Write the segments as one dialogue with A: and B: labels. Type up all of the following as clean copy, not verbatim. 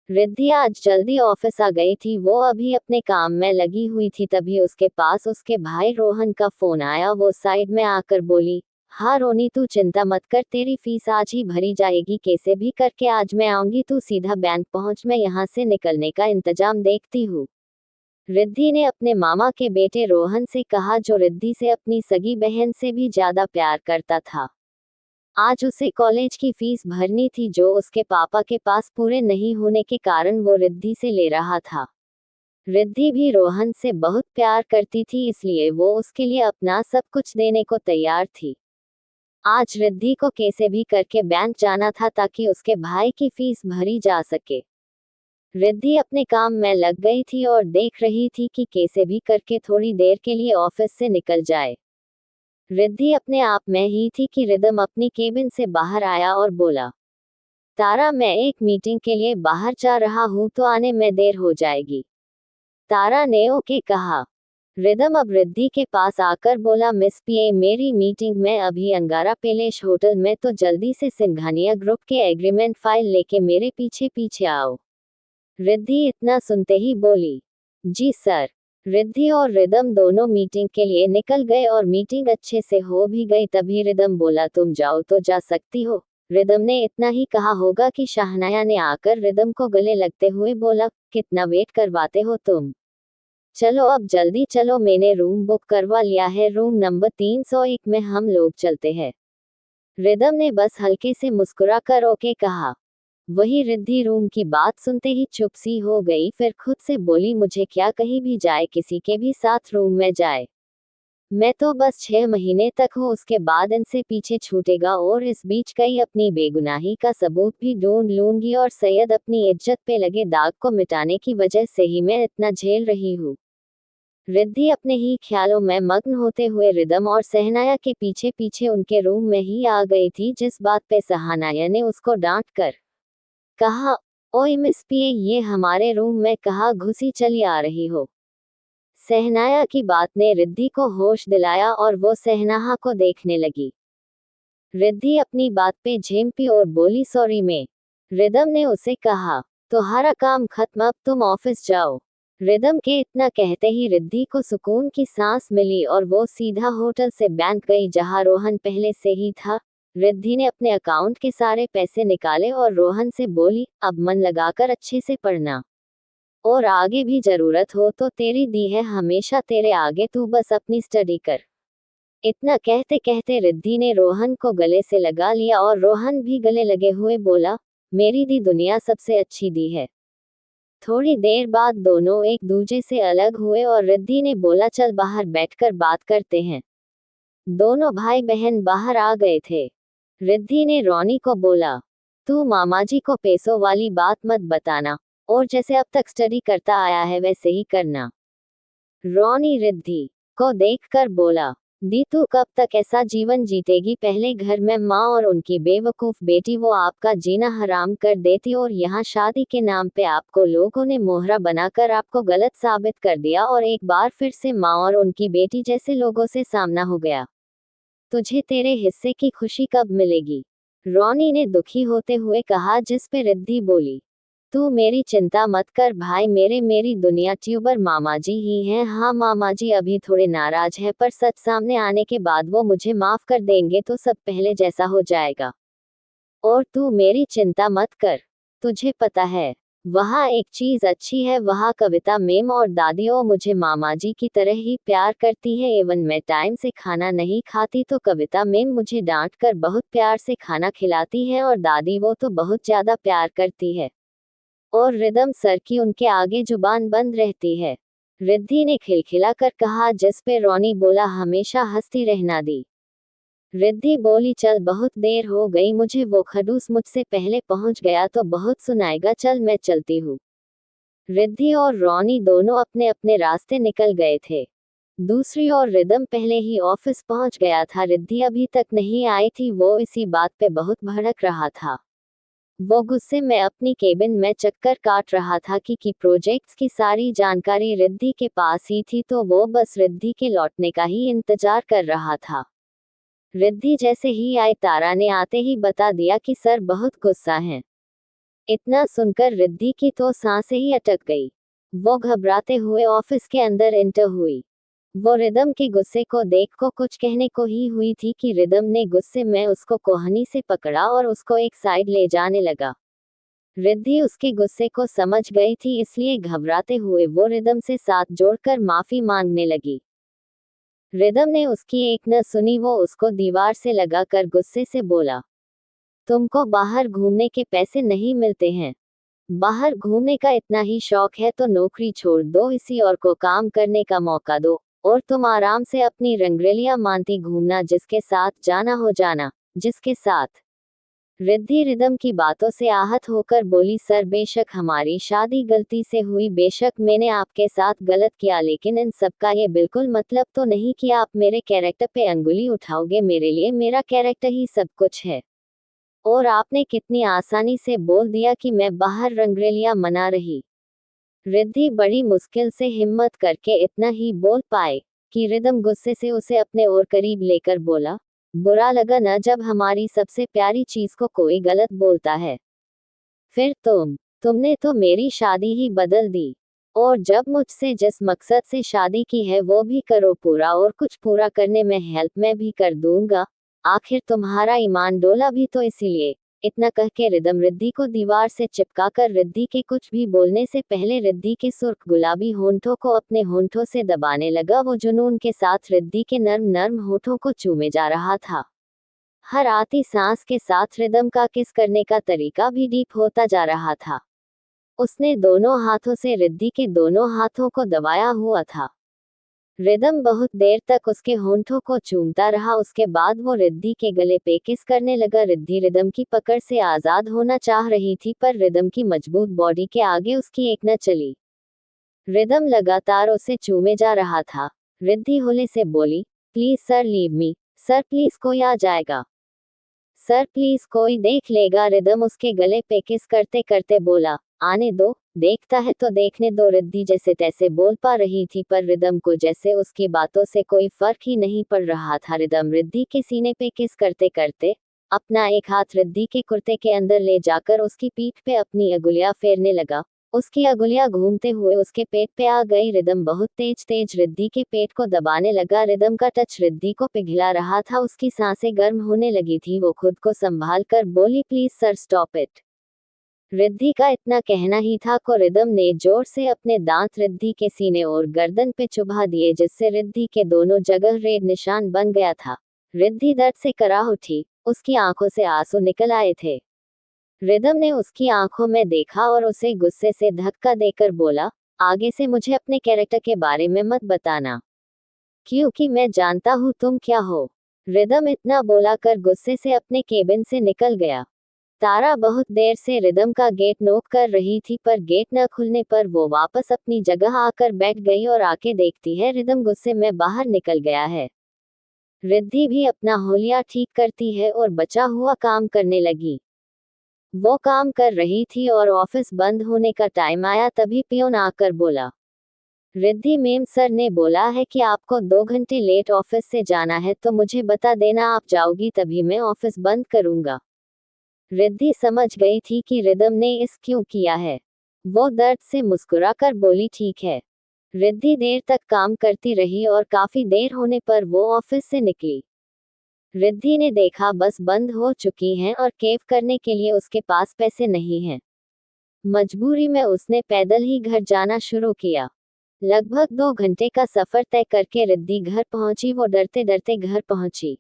A: रिद्धि आज जल्दी ऑफिस आ गई थी। वो अभी अपने काम में लगी हुई थी, तभी उसके पास उसके भाई रोहन का फोन आया। वो साइड में आकर बोली, हाँ रोनी, तू चिंता मत कर, तेरी फीस आज ही भरी जाएगी, कैसे भी करके आज मैं आऊंगी, तू सीधा बैंक पहुंच, मैं यहाँ से निकलने का इंतजाम देखती हूँ। रिद्धि ने अपने मामा के बेटे रोहन से कहा, जो रिद्धि से अपनी सगी बहन से भी ज्यादा प्यार करता था। आज उसे कॉलेज की फीस भरनी थी, जो उसके पापा के पास पूरे नहीं होने के कारण वो रिद्धि से ले रहा था। रिद्धि भी रोहन से बहुत प्यार करती थी, इसलिए वो उसके लिए अपना सब कुछ देने को तैयार थी। आज रिद्धि को कैसे भी करके बैंक जाना था ताकि उसके भाई की फीस भरी जा सके। रिद्धि अपने काम में लग गई थी और देख रही थी कि कैसे भी करके थोड़ी देर के लिए ऑफिस से निकल जाए। रिद्धि अपने आप में ही थी कि रिदम अपनी केबिन से बाहर आया और बोला, तारा, मैं एक मीटिंग के लिए बाहर जा रहा हूँ, तो आने में देर हो जाएगी। तारा ने ओके कहा। रिदम अब रिद्धि के पास आकर बोला, मिस पीए, मेरी मीटिंग में अभी अंगारा पैलेस होटल में, तो जल्दी से सिंघानिया ग्रुप के एग्रीमेंट फाइल लेके मेरे पीछे पीछे आओ। रिद्धि इतना सुनते ही बोली, जी सर। रिद्धि और रिदम दोनों मीटिंग के लिए निकल गए और मीटिंग अच्छे से हो भी गई। तभी रिदम बोला, तुम जाओ तो जा सकती हो। रिदम ने इतना ही कहा होगा कि शाहनाया ने आकर रिदम को गले लगते हुए बोला, कितना वेट करवाते हो तुम, चलो अब जल्दी चलो, मैंने रूम बुक करवा लिया है, रूम नंबर 301 में हम लोग चलते हैं। रिदम ने बस हल्के से मुस्कुराकर ओके कहा। वही रिद्धि रूम की बात सुनते ही चुप सी हो गई, फिर खुद से बोली, मुझे क्या कहीं भी जाए, किसी के भी साथ रूम में जाए, मैं तो बस 6 महीने तक हूँ, उसके बाद इनसे पीछे छूटेगा, और इस बीच कई अपनी बेगुनाही का सबूत भी ढूंढ लूंगी, और सैयद अपनी इज्जत पे लगे दाग को मिटाने की वजह से ही मैं इतना झेल रही हूँ। रिद्धि अपने ही ख्यालों में मग्न होते हुए रिदम और सहनाया के पीछे पीछे उनके रूम में ही आ गई थी, जिस बात पे सहनाया ने उसको डांट कर कहा, ओए मिस पीए, ये हमारे रूम में कहाँ घुसी चली आ रही हो। सहनाया की बात ने रिद्धि को होश दिलाया और वो सहनाहा को देखने लगी। रिद्धि अपनी बात पे झेंपी और बोली, सॉरी मैं। रिदम ने उसे कहा, तुम्हारा काम खत्म, अब तुम ऑफिस जाओ। रिदम के इतना कहते ही रिद्धि को सुकून की सांस मिली और वो सीधा होटल से बैंक गई, जहां रोहन पहले से ही था। रिद्धि ने अपने अकाउंट के सारे पैसे निकाले और रोहन से बोली, अब मन लगाकर अच्छे से पढ़ना, और आगे भी जरूरत हो तो तेरी दी है हमेशा तेरे आगे, तू बस अपनी स्टडी कर। इतना कहते कहते रिद्धि ने रोहन को गले से लगा लिया और रोहन भी गले लगे हुए बोला, मेरी दी दुनिया सबसे अच्छी दी है। थोड़ी देर बाद दोनों एक दूजे से अलग हुए और रिद्धि ने बोला, चल बाहर बैठकर बात करते हैं। दोनों भाई बहन बाहर आ गए थे। रिद्धि ने रोनी को बोला, तू मामाजी को पैसों वाली बात मत बताना, और जैसे अब तक स्टडी करता आया है वैसे ही करना। रोनी रिद्धि को देखकर बोला, दी तू कब तक ऐसा जीवन जीतेगी, पहले घर में माँ और उनकी बेवकूफ बेटी वो आपका जीना हराम कर देती, और यहाँ शादी के नाम पे आपको लोगों ने मोहरा बनाकर आपको गलत साबित कर दिया, और एक बार फिर से माँ और उनकी बेटी जैसे लोगों से सामना हो गया। तुझे तेरे हिस्से की खुशी कब मिलेगी? रोनी ने दुखी होते हुए कहा, जिस पे रिद्धि बोली, तू मेरी चिंता मत कर भाई, मेरी दुनिया ट्यूबर मामाजी ही हैं। हाँ मामाजी अभी थोड़े नाराज है, पर सच सामने आने के बाद वो मुझे माफ कर देंगे, तो सब पहले जैसा हो जाएगा। और तू मेरी चिंता मत कर। तुझे पता है, वहाँ एक चीज अच्छी है, वहाँ कविता मेम और दादी ओ मुझे मामाजी की तरह ही प्यार करती है। एवन मैं टाइम से खाना नहीं खाती तो कविता मेम मुझे डांट कर बहुत प्यार से खाना खिलाती है, और दादी वो तो बहुत ज्यादा प्यार करती है। और रिदम सर की उनके आगे जुबान बंद रहती है। रिद्धि ने खिलखिला कर कहा, जिस पे रोनी बोला, हमेशा हंसती रहना दी। रिद्धि बोली, चल बहुत देर हो गई मुझे, वो खडूस मुझसे पहले पहुंच गया तो बहुत सुनाएगा, चल मैं चलती हूँ। रिद्धि और रोनी दोनों अपने अपने रास्ते निकल गए थे। दूसरी ओर रिदम पहले ही ऑफिस पहुंच गया था। रिद्धि अभी तक नहीं आई थी, वो इसी बात पे बहुत भड़क रहा था। वो गुस्से में अपनी केबिन में चक्कर काट रहा था कि प्रोजेक्ट्स की सारी जानकारी रिद्धि के पास ही थी, तो वो बस रिद्धि के लौटने का ही इंतजार कर रहा था। रिद्धि जैसे ही आई, तारा ने आते ही बता दिया कि सर बहुत गुस्सा हैं। इतना सुनकर रिद्धि की तो सांसें ही अटक गई। वो घबराते हुए ऑफिस के अंदर एंटर हुई। वो रिदम के गुस्से को देख को कुछ कहने को ही हुई थी कि रिदम ने गुस्से में उसको कोहनी से पकड़ा और उसको एक साइड ले जाने लगा। रिद्धि उसके गुस्से को समझ गई थी, इसलिए घबराते हुए वो रिदम से साथ जोड़कर माफी मांगने लगी। रिदम ने उसकी एक न सुनी, वो उसको दीवार से लगाकर गुस्से से बोला, तुमको बाहर घूमने के पैसे नहीं मिलते हैं? बाहर घूमने का इतना ही शौक है तो नौकरी छोड़ दो, इसी और को काम करने का मौका दो और तुम आराम से अपनी रंगरेलियां मानती घूमना, जिसके साथ जाना हो जाना, जिसके साथ। रिद्धि रिदम की बातों से आहत होकर बोली, सर बेशक हमारी शादी गलती से हुई, बेशक मैंने आपके साथ गलत किया, लेकिन इन सब का ये बिल्कुल मतलब तो नहीं कि आप मेरे कैरेक्टर पे अंगुली उठाओगे। मेरे लिए मेरा कैरेक्टर ही सब कुछ है। और आपने कितनी आसानी से बोल दिया कि मैं बाहर रंगरेलियां मना रही। रिद्धि बड़ी मुश्किल से हिम्मत करके इतना ही बोल पाए कि रिदम गुस्से से उसे अपने और करीब लेकर बोला, बुरा लगा न जब हमारी सबसे प्यारी चीज को कोई गलत बोलता है? फिर तुमने तो मेरी शादी ही बदल दी। और जब मुझसे जिस मकसद से शादी की है वो भी करो पूरा, और कुछ पूरा करने में हेल्प मैं भी कर दूंगा। आखिर तुम्हारा ईमान डोला भी तो इसीलिए। इतना कह के रिदम रिद्धि को दीवार से चिपकाकर रिद्धि के कुछ भी बोलने से पहले रिद्धि के सुर्ख गुलाबी होंठों को अपने होंठों से दबाने लगा। वो जुनून के साथ रिद्धि के नर्म नर्म होठों को चूमे जा रहा था। हर आती सांस के साथ रिदम का किस करने का तरीका भी डीप होता जा रहा था। उसने दोनों हाथों से रिद्धि के दोनों हाथों को दबाया हुआ था। रिदम बहुत देर तक उसके होंठों को चूमता रहा। उसके बाद वो रिद्धि के गले पे किस करने लगा। रिद्धि रिदम की पकड़ से आजाद होना चाह रही थी, पर रिदम की मजबूत बॉडी के आगे उसकी एक न चली। रिदम लगातार उसे चूमे जा रहा था। रिद्धि होले से बोली, please sir leave me, sir please कोई आ जाएगा, सर प्लीज कोई देख लेगा। रिदम उसके गले पे किस करते करते बोला, आने दो, देखता है तो देखने दो। रिद्धि जैसे तैसे बोल पा रही थी, पर रिदम को जैसे उसकी बातों से कोई फर्क ही नहीं पड़ रहा था। रिदम रिद्धि के सीने पे किस करते करते अपना एक हाथ रिद्धि के कुर्ते के अंदर ले जाकर उसकी पीठ पे अपनी अंगुलियां फेरने लगा। उसकी अंगुलियां घूमते हुए उसके पेट पे आ गई। रिदम बहुत तेज तेज रिद्धि के पेट को दबाने लगा। रिदम का टच रिद्धि को पिघला रहा था। उसकी सांसें गर्म होने लगी थी। वो खुद को संभाल कर बोली, please sir stop it. Riddhi का इतना कहना ही था को रिदम ने जोर से अपने दांत रिद्धि के सीने और गर्दन पे चुभा दिए, जिससे रिद्धि के दोनों जगह रेड निशान बन गया था। रिद्धि दर्द से कराह उठी। उसकी आंखों से आंसू निकल आए थे। रिदम ने उसकी आंखों में देखा और उसे गुस्से से धक्का देकर बोला, आगे से मुझे अपने कैरेक्टर के बारे में मत बताना, क्योंकि मैं जानता हूँ तुम क्या हो। रिदम इतना बोला कर गुस्से से अपने केबिन से निकल गया। तारा बहुत देर से रिदम का गेट नोक कर रही थी, पर गेट न खुलने पर वो वापस अपनी जगह आकर बैठ गई और आके देखती है रिदम गुस्से में बाहर निकल गया है। रिद्धि भी अपना होलिया ठीक करती है और बचा हुआ काम करने लगी। वो काम कर रही थी और ऑफिस बंद होने का टाइम आया, तभी पियोन आकर बोला, रिद्धि मैम सर ने बोला है कि आपको 2 घंटे लेट ऑफिस से जाना है, तो मुझे बता देना, आप जाओगी तभी मैं ऑफिस बंद करूंगा। रिद्धि समझ गई थी कि रिदम ने इस क्यों किया है। वो दर्द से मुस्कुराकर बोली, ठीक है। रिद्धि देर तक काम करती रही और काफी देर होने पर वो ऑफिस से निकली। रिद्धि ने देखा बस बंद हो चुकी हैं और कैब करने के लिए उसके पास पैसे नहीं हैं। मजबूरी में उसने पैदल ही घर जाना शुरू किया। लगभग 2 घंटे का सफर तय करके रिद्धि घर पहुंची। वो डरते डरते घर पहुंची।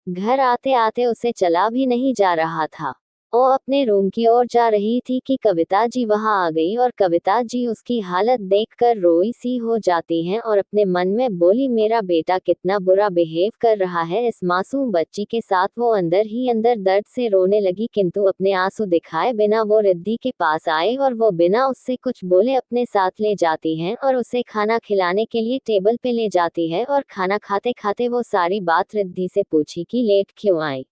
A: घर आते आते उसे चला भी नहीं जा रहा था। वो अपने रूम की ओर जा रही थी कि कविता जी वहां आ गई और कविता जी उसकी हालत देखकर रोई सी हो जाती हैं और अपने मन में बोली, मेरा बेटा कितना बुरा बिहेव कर रहा है इस मासूम बच्ची के साथ। वो अंदर ही अंदर दर्द से रोने लगी, किंतु अपने आंसू दिखाए बिना वो रिद्धि के पास आए और वो बिना उससे कुछ बोले अपने साथ ले जाती हैं और उसे खाना खिलाने के लिए टेबल पे ले जाती है। और खाना खाते खाते वो सारी बात रिद्धि से पूछी कि लेट क्यों आई।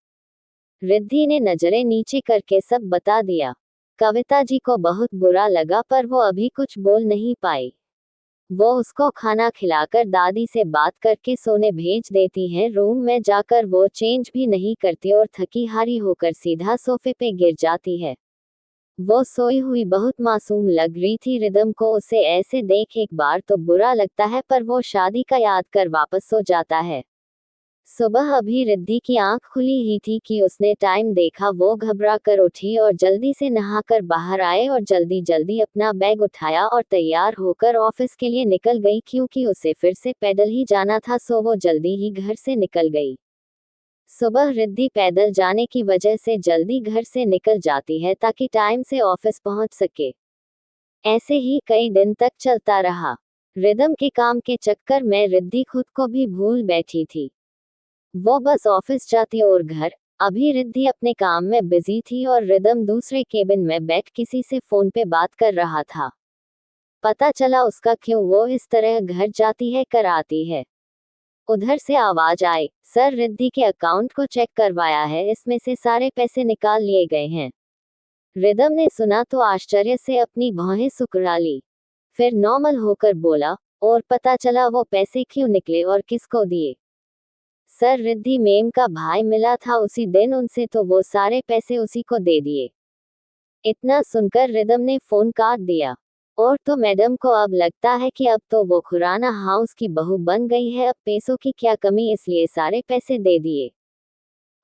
A: रिद्धि ने नजरें नीचे करके सब बता दिया। कविता जी को बहुत बुरा लगा, पर वो अभी कुछ बोल नहीं पाई। वो उसको खाना खिलाकर दादी से बात करके सोने भेज देती हैं। रूम में जाकर वो चेंज भी नहीं करती और थकी हारी होकर सीधा सोफे पे गिर जाती है। वो सोई हुई बहुत मासूम लग रही थी। रिदम को उसे ऐसे देख एक बार तो बुरा लगता है, पर वो शादी का याद कर वापस सो जाता है। सुबह अभी रिद्धि की आंख खुली ही थी कि उसने टाइम देखा। वो घबरा कर उठी और जल्दी से नहाकर बाहर आए और जल्दी जल्दी अपना बैग उठाया और तैयार होकर ऑफिस के लिए निकल गई, क्योंकि उसे फिर से पैदल ही जाना था, सो वो जल्दी ही घर से निकल गई। सुबह रिद्धि पैदल जाने की वजह से जल्दी घर से निकल जाती है ताकि टाइम से ऑफिस पहुंच सके। ऐसे ही कई दिन तक चलता रहा। रिदम के काम के चक्कर में रिद्धि खुद को भी भूल बैठी थी। वो बस ऑफिस जाती और घर। अभी रिद्धि अपने काम में बिजी थी और रिदम दूसरे केबिन में बैठ किसी से फोन पे बात कर रहा था। पता चला उसका क्यों वो इस तरह घर जाती है कर आती है। उधर से आवाज आई, सर रिद्धि के अकाउंट को चेक करवाया है, इसमें से सारे पैसे निकाल लिए गए हैं। रिदम ने सुना तो आश्चर्य से अपनी भौहें सुकड़ा ली। फिर नॉर्मल होकर बोला, और पता चला वो पैसे क्यों निकले और किसको दिए? सर रिद्धि मेम का भाई मिला था उसी दिन उनसे, तो वो सारे पैसे उसी को दे दिए। इतना सुनकर रिदम ने फोन काट दिया। और तो मैडम को अब लगता है कि अब तो वो खुराना हाउस की बहू बन गई है, अब पैसों की क्या कमी, इसलिए सारे पैसे दे दिए।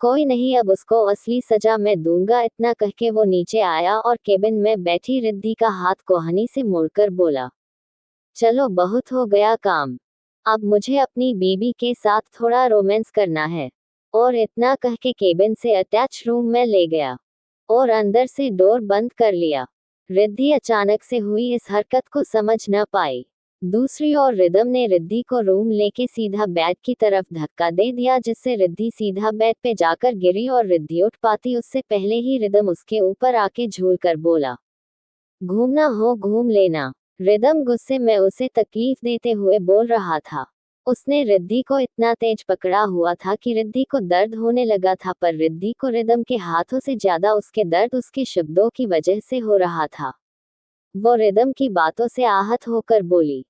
A: कोई नहीं, अब उसको असली सजा मैं दूंगा। इतना कहके वो नीचे आया और केबिन में बैठी रिद्धि का हाथ कोहनी से मोड़कर बोला, चलो बहुत हो गया काम, अब मुझे अपनी बीबी के साथ थोड़ा रोमांस करना है। और इतना कह के केबिन से अटैच रूम में ले गया और अंदर से डोर बंद कर लिया। रिद्धि अचानक से हुई इस हरकत को समझ न पाई। दूसरी ओर रिदम ने रिद्धि को रूम लेके सीधा बेड की तरफ धक्का दे दिया, जिससे रिद्धि सीधा बेड पे जाकर गिरी और रिद्धि उठ पाती उससे पहले ही रिदम उसके ऊपर आके झूल कर बोला, घूमना हो घूम लेना। रिदम गुस्से में उसे तकलीफ देते हुए बोल रहा था। उसने रिद्धि को इतना तेज पकड़ा हुआ था कि रिद्धि को दर्द होने लगा था, पर रिद्धि को रिदम के हाथों से ज्यादा उसके दर्द उसके शब्दों की वजह से हो रहा था। वो रिदम की बातों से आहत होकर बोली,